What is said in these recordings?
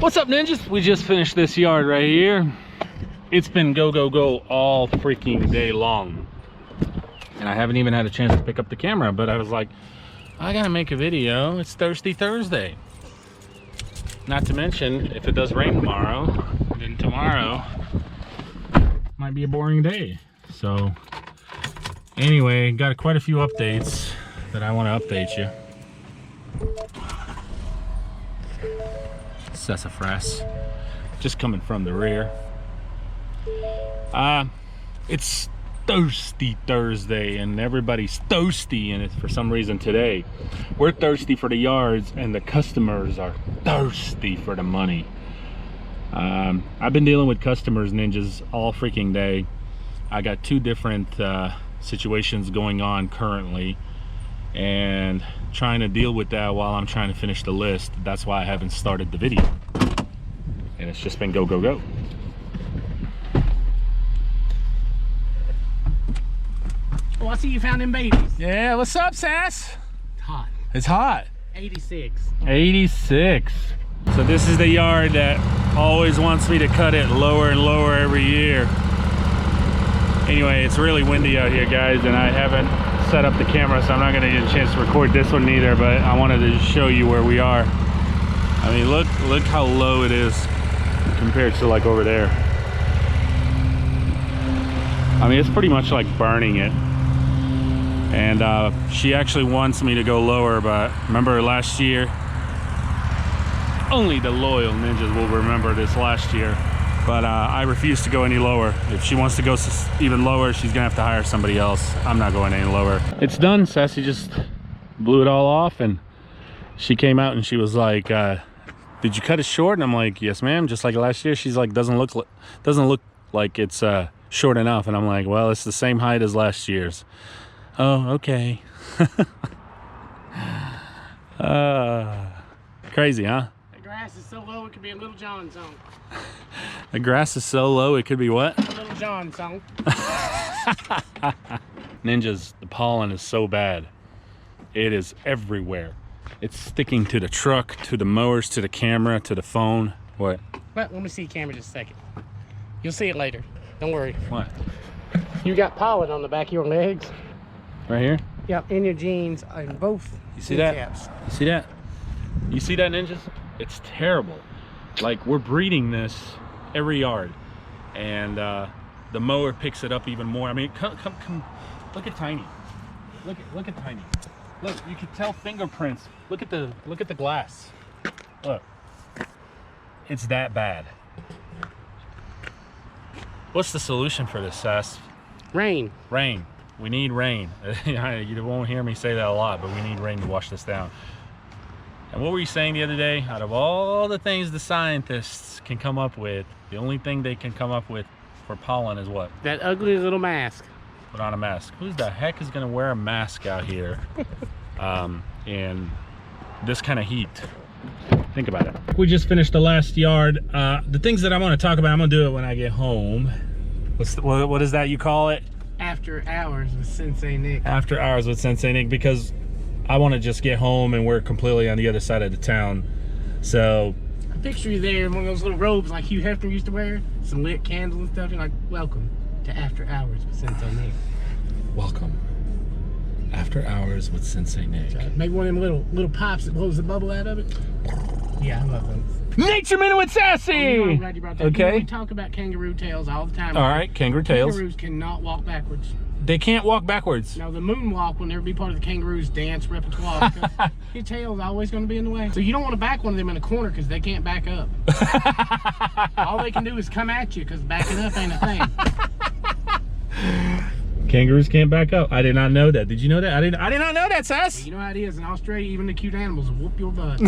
What's up, ninjas? We just finished this yard right here. It's been go, go, go all freaking day long. And I haven't even had a chance to pick up the camera, but I was like, I gotta make a video. It's Thirsty Thursday. Not to mention, if it does rain tomorrow, then tomorrow might be a boring day. So anyway, got quite a few updates that I want to update you. Sassafras, just coming from the rear. It's Thirsty Thursday and everybody's thirsty, and it's for some reason today we're thirsty for the yards and the customers are thirsty for the money. I've been dealing with customers, ninjas, all freaking day. I got two different situations going on currently and trying to deal with that while I'm trying to finish the list. That's why I haven't started the video, and it's just been go, go, go. Oh, I see you found them babies. Yeah, what's up, Sass? It's hot. It's hot. 86. 86. So this is the yard that always wants me to cut it lower and lower every year. Anyway, it's really windy out here, guys, and I haven't set up the camera, so I'm not gonna get a chance to record this one either, but I wanted to show you where we are. I mean, look how low it is compared to like over there. I mean, it's pretty much like burning it. And she actually wants me to go lower, but remember last year, only the loyal ninjas will remember this last year, but I refuse to go any lower. If she wants to go even lower, she's gonna have to hire somebody else. I'm not going any lower. It's done. Sassy just blew it all off, and she came out and she was like, did you cut it short? And I'm like, yes, ma'am, just like last year. She's like, doesn't look like it's short enough. And I'm like, well, it's the same height as last year's. Oh, okay. Crazy, huh? The grass is so low it could be a Little John song. The grass is so low it could be what? A Little John song. Ninjas, the pollen is so bad. It is everywhere. It's sticking to the truck, to the mowers, to the camera, to the phone. What? Let me see the camera just a second. You'll see it later. Don't worry. What? You got pollen on the back of your legs. Right here? Yep, in your jeans, in both. You see that? Caps. You see that? You see that, ninjas? It's terrible. Like, we're breeding this every yard, and the mower picks it up even more. I mean, come. Look at Tiny. Look at Tiny. Look, you can tell fingerprints. Look at the glass. Look. It's that bad. What's the solution for this, Sass? Rain. Rain. We need rain. You won't hear me say that a lot, but we need rain to wash this down. And what were you saying the other day? Out of all the things the scientists can come up with, the only thing they can come up with for pollen is what? That ugly little mask. Put on a mask. Who the heck is gonna wear a mask out here in this kind of heat? Think about it. We just finished the last yard. The things that I want to talk about, I'm gonna do it when I get home. What is that you call it? After hours with Sensei Nick. After hours with Sensei Nick, because I want to just get home and we're completely on the other side of the town. So I picture you there in one of those little robes like Hugh Hefner used to wear, some lit candles and stuff. You're like, welcome to After Hours with Sensei Nick. Welcome. After Hours with Sensei Nick. Maybe one of them little pops that blows the bubble out of it. Yeah, I love those. Nature Minute with Sassy! I'm glad you brought that. Okay. You know, we talk about kangaroo tails all the time. All right, kangaroo tails. Kangaroos cannot walk backwards. They can't walk backwards. No, the moonwalk will never be part of the kangaroo's dance repertoire because your tail's always going to be in the way. So you don't want to back one of them in a corner because they can't back up. All they can do is come at you because backing up ain't a thing. Kangaroos can't back up. I did not know that. Did you know that? I did not know that, Sass. Well, you know how it is in Australia. Even the cute animals will whoop your butt.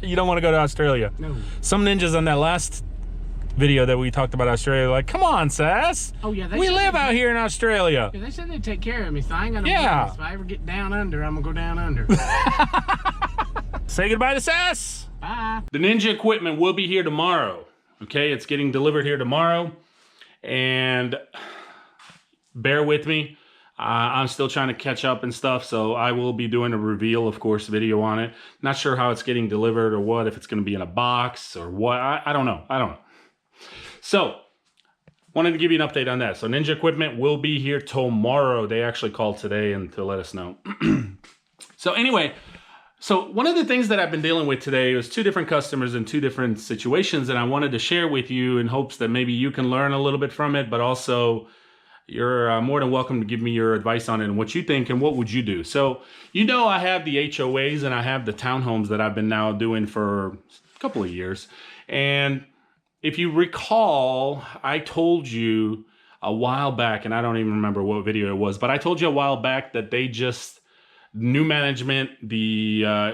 You don't want to go to Australia. No. Some ninjas on that last video that we talked about Australia are like, come on, Sass. Oh yeah, we live out here in Australia. Yeah, they said they'd take care of me, so I ain't got no business. If I ever get down under, I'm gonna go down under. Say goodbye to Sass. Bye. The Ninja equipment will be here tomorrow. Okay, it's getting delivered here tomorrow, and bear with me. I'm still trying to catch up and stuff, so I will be doing a reveal, of course, video on it. Not sure how it's getting delivered or what, if it's going to be in a box or what. I don't know. I don't know. So, wanted to give you an update on that. So, Ninja Equipment will be here tomorrow. They actually called today and to let us know. So, anyway, so one of the things that I've been dealing with today was 2 different customers in 2 different situations, and I wanted to share with you in hopes that maybe you can learn a little bit from it, but also you're more than welcome to give me your advice on it and what you think and what would you do. So, you know, I have the HOAs and I have the townhomes that I've been now doing for a couple of years. And if you recall, I told you a while back, and I don't even remember what video it was, but I told you a while back that they just, new management,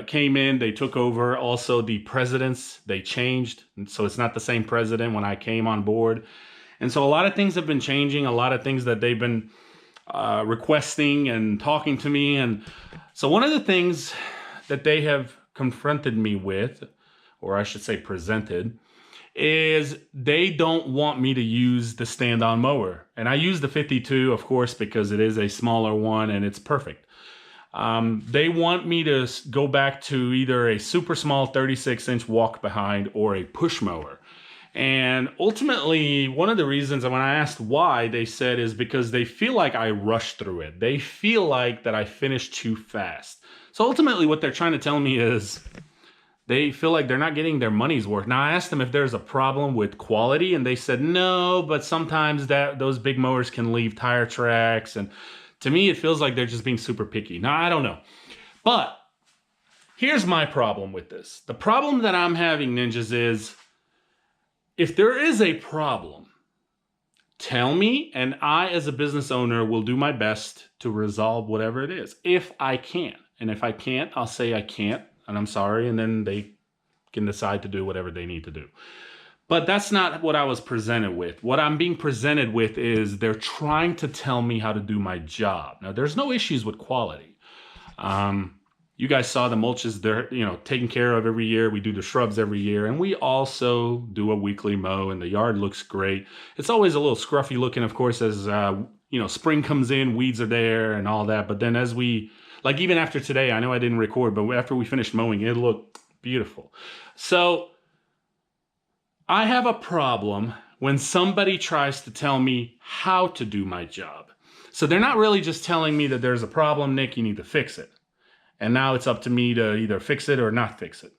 came in, they took over. Also, the presidents, they changed. So it's not the same president when I came on board. And so a lot of things have been changing, a lot of things that they've been requesting and talking to me. And so one of the things that they have confronted me with, or I should say presented, is they don't want me to use the stand-on mower. And I use the 52, of course, because it is a smaller one and it's perfect. They want me to go back to either a super small 36-inch walk behind or a push mower. And ultimately, one of the reasons, and when I asked why, they said is because they feel like I rushed through it. They feel like that I finished too fast. So ultimately, what they're trying to tell me is they feel like they're not getting their money's worth. Now, I asked them if there's a problem with quality, and they said no, but sometimes those big mowers can leave tire tracks. And to me, it feels like they're just being super picky. Now, I don't know. But here's my problem with this. The problem that I'm having, ninjas, is if there is a problem, tell me, and I, as a business owner, will do my best to resolve whatever it is, if I can. And if I can't, I'll say I can't, and I'm sorry, and then they can decide to do whatever they need to do. But that's not what I was presented with. What I'm being presented with is they're trying to tell me how to do my job. Now, there's no issues with quality. You guys saw the mulches, they're taken care of every year. We do the shrubs every year, and we also do a weekly mow, and the yard looks great. It's always a little scruffy looking, of course, as spring comes in, weeds are there and all that. But then as even after today, I know I didn't record, but after we finished mowing, it looked beautiful. So I have a problem when somebody tries to tell me how to do my job. So they're not really just telling me that there's a problem, Nick, you need to fix it. And now it's up to me to either fix it or not fix it.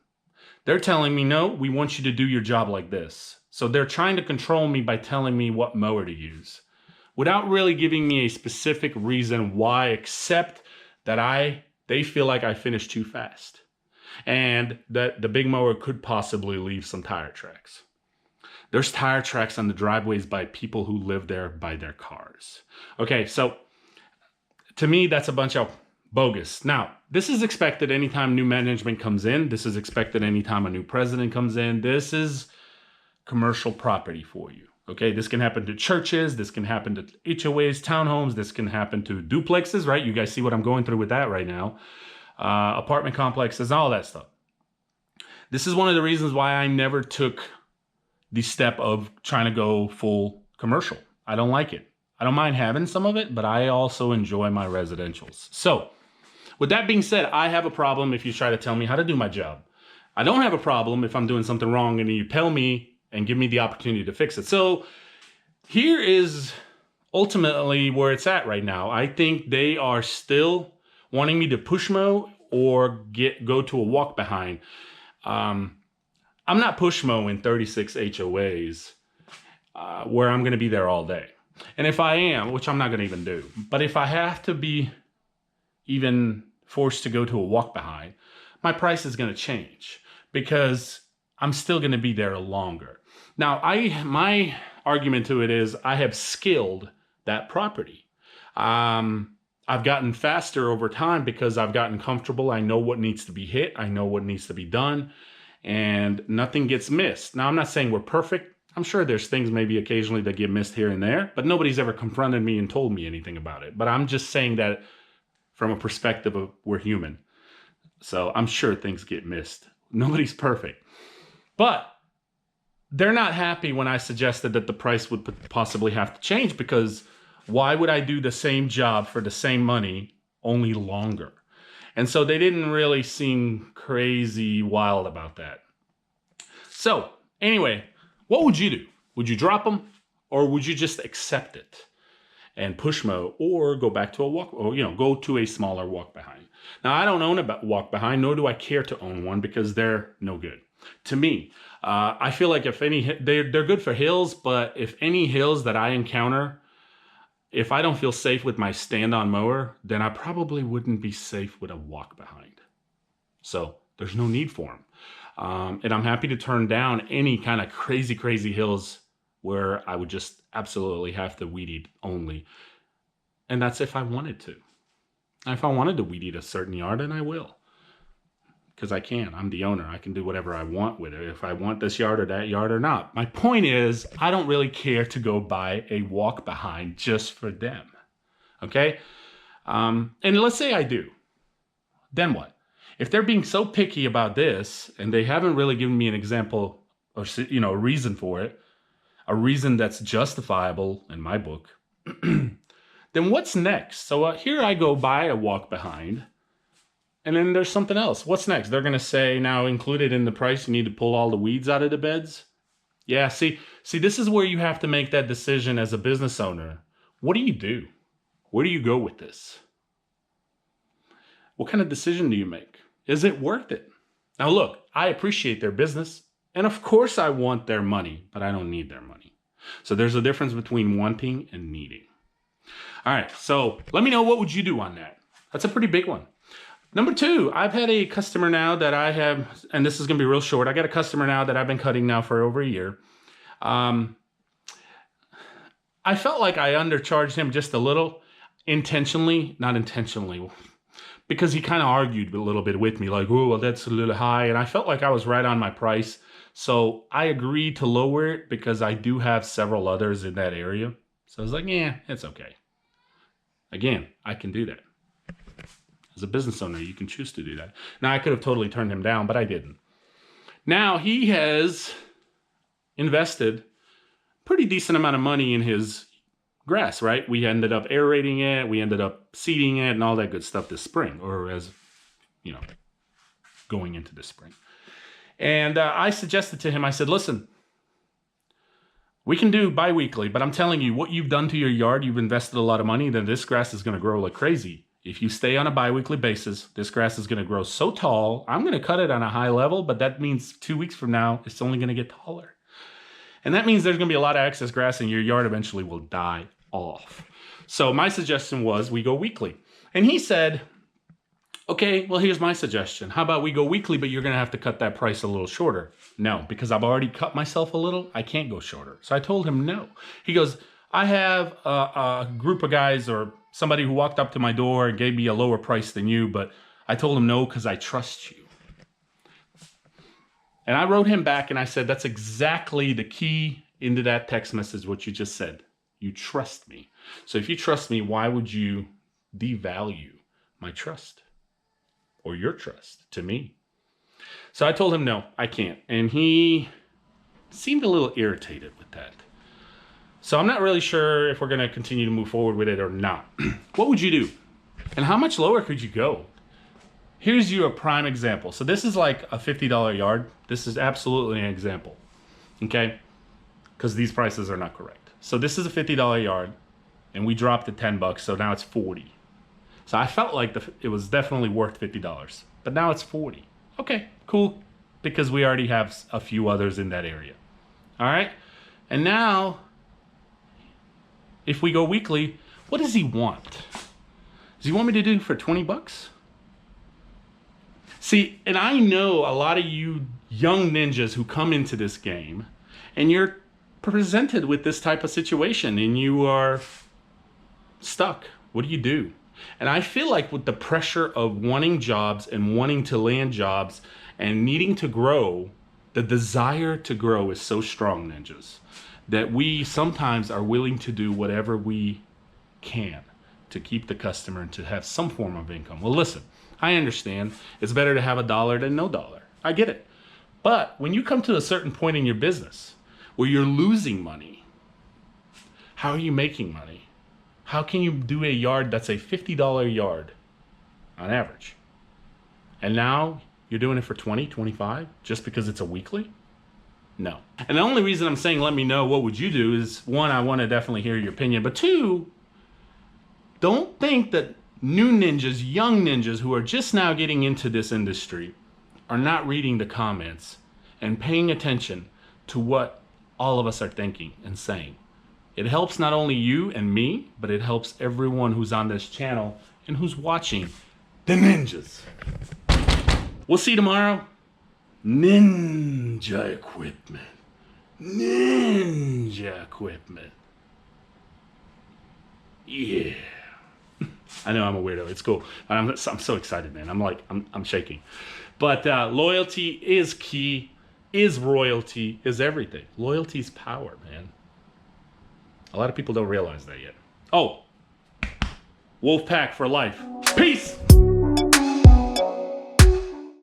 They're telling me, no, we want you to do your job like this. So they're trying to control me by telling me what mower to use, without really giving me a specific reason why, except that they feel like I finished too fast. And that the big mower could possibly leave some tire tracks. There's tire tracks on the driveways by people who live there by their cars. Okay, so to me, that's a bunch of bogus. Now, this is expected anytime new management comes in. This is expected anytime a new president comes in. This is commercial property for you. Okay, this can happen to churches. This can happen to HOAs, townhomes. This can happen to duplexes, right? You guys see what I'm going through with that right now. Apartment complexes, all that stuff. This is one of the reasons why I never took the step of trying to go full commercial. I don't like it. I don't mind having some of it, but I also enjoy my residentials. So, with that being said, I have a problem if you try to tell me how to do my job. I don't have a problem if I'm doing something wrong and you tell me and give me the opportunity to fix it. So, here is ultimately where it's at right now. I think they are still wanting me to push mow or go to a walk behind. I'm not push mowing 36 HOAs where I'm going to be there all day. And if I am, which I'm not going to even do, but if I have to be even forced to go to a walk behind, my price is going to change because I'm still going to be there longer. Now, my argument to it is I have skilled that property. I've gotten faster over time because I've gotten comfortable. I know what needs to be hit. I know what needs to be done, and nothing gets missed. Now, I'm not saying we're perfect. I'm sure there's things maybe occasionally that get missed here and there, but nobody's ever confronted me and told me anything about it. But I'm just saying that from a perspective of we're human. So I'm sure things get missed. Nobody's perfect. But they're not happy when I suggested that the price would possibly have to change because Why would I do the same job for the same money, only longer? And so they didn't really seem crazy wild about that. So anyway, what would you do? Would you drop them, or would you just accept it and push mow, or go back to a walk, or go to a smaller walk behind? Now, I don't own a walk behind, nor do I care to own one, because they're no good to me. I feel like if any, they're good for hills, but if any hills that I encounter, if I don't feel safe with my stand-on mower, then I probably wouldn't be safe with a walk behind. So there's no need for them. And I'm happy to turn down any kind of crazy hills where I would just absolutely have to weed eat only. And that's if I wanted to. If I wanted to weed eat a certain yard, then I will. Because I can. I'm the owner. I can do whatever I want with it. If I want this yard or that yard or not. My point is, I don't really care to go buy a walk behind just for them. Okay? And let's say I do. Then what? If they're being so picky about this, and they haven't really given me an example or a reason for it, a reason that's justifiable in my book, then what's next? So here I go buy a walk behind, and then there's something else. What's next? They're going to say, now included in the price, you need to pull all the weeds out of the beds. Yeah, see, this is where you have to make that decision as a business owner. What do you do? Where do you go with this? What kind of decision do you make? Is it worth it? Now look, I appreciate their business, and of course I want their money, but I don't need their money. So there's a difference between wanting and needing. All right, so let me know, what would you do on that? That's a pretty big one. Number two, I've had a customer now that I have, and this is going to be real short. I got a customer now that I've been cutting now for over a year. I felt like I undercharged him just a little, intentionally, not intentionally, because he kind of argued a little bit with me, like, oh, well, that's a little high. And I felt like I was right on my price. So I agreed to lower it because I do have several others in that area. So I was like, yeah, it's okay. Again, I can do that. As a business owner, you can choose to do that. Now, I could have totally turned him down, but I didn't. Now, he has invested pretty decent amount of money in his grass, right? We ended up aerating it. We ended up seeding it and all that good stuff this spring, or as, going into this spring. And I suggested to him, I said, listen, we can do bi-weekly, but I'm telling you, what you've done to your yard, you've invested a lot of money, then this grass is going to grow like crazy. If you stay on a bi-weekly basis, this grass is going to grow so tall. I'm going to cut it on a high level, but that means 2 weeks from now, it's only going to get taller. And that means there's going to be a lot of excess grass, and your yard eventually will die off. So my suggestion was we go weekly. And he said, okay, well, here's my suggestion. How about we go weekly, but you're going to have to cut that price a little shorter? No, because I've already cut myself a little. I can't go shorter. So I told him no. He goes, I have a group of guys or somebody who walked up to my door and gave me a lower price than you, but I told him no because I trust you. And I wrote him back and I said, that's exactly the key into that text message, what you just said. You trust me. So if you trust me, why would you devalue my trust or your trust to me? So I told him, no, I can't. And he seemed a little irritated with that. So I'm not really sure if we're going to continue to move forward with it or not. What would you do? And how much lower could you go? Here's you a prime example. So this is like a $50 yard. This is absolutely an example. Okay? Because these prices are not correct. So this is a $50 yard, and we dropped it $10, so now it's 40. So I felt like it was definitely worth $50, but now it's 40. Okay, cool, because we already have a few others in that area. All right? And now, if we go weekly, what does he want? Does he want me to do for 20 bucks? See, and I know a lot of you young ninjas who come into this game, and you're presented with this type of situation, and you are stuck. What do you do? And I feel like with the pressure of wanting jobs and wanting to land jobs and needing to grow, the desire to grow is so strong, ninjas, that we sometimes are willing to do whatever we can to keep the customer and to have some form of income. Well, listen, I understand it's better to have $1 than no dollar. I get it. But when you come to a certain point in your business where you're losing money, how are you making money? How can you do a yard that's a $50 yard on average? And now you're doing it for 20, 25 just because it's a weekly? No. And the only reason I'm saying let me know what would you do is, one, I want to definitely hear your opinion, but two, don't think that new ninjas, young ninjas who are just now getting into this industry are not reading the comments and paying attention to what all of us are thinking and saying. It helps not only you and me, but it helps everyone who's on this channel and who's watching the ninjas. We'll see you tomorrow. Ninja equipment. Ninja equipment. Yeah. I know I'm a weirdo. It's cool. I'm so excited, man. I'm shaking. But loyalty is key, is royalty, is everything. Loyalty is power, man. A lot of people don't realize that yet. Oh, Wolfpack for life. Peace.